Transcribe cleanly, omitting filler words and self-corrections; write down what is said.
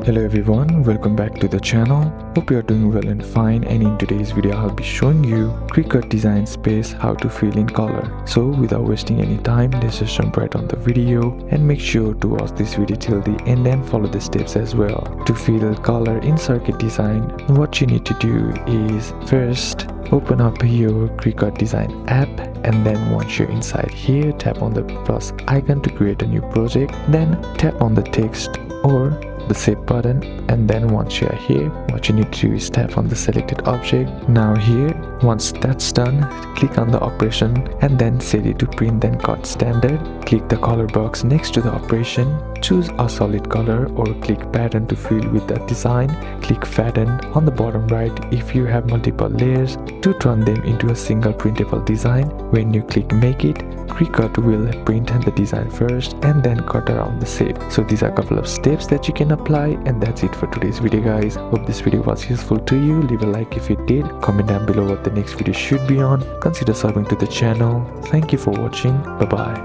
Hello everyone, welcome back to the channel. Hope you are doing well and fine, and in today's video I'll be showing you Cricut design space how to fill in color. So without wasting any time, let's just jump right on the video and make sure to watch this video till the end and follow the steps as well. To fill color in Cricut design, what you need to do is first open up your Cricut design app, and then once you're inside here, tap on the plus icon to create a new project, then tap on the text or the save button, and then once you are here, what you need to do is tap on the selected object. Now here, once that's done, click on the operation and then set it to print then cut standard. Click the color box next to the operation, choose a solid color or click pattern to fill with the design. Click fatten on the bottom right if you have multiple layers to turn them into a single printable design. When you click make it, Cricut will print the design first and then cut around the shape. So these are a couple of steps that you can apply, and that's it for today's video guys. Hope this video was useful to you. Leave a like if it did, comment down below what the next video should be on, consider subbing to the channel. Thank you for watching. Bye bye.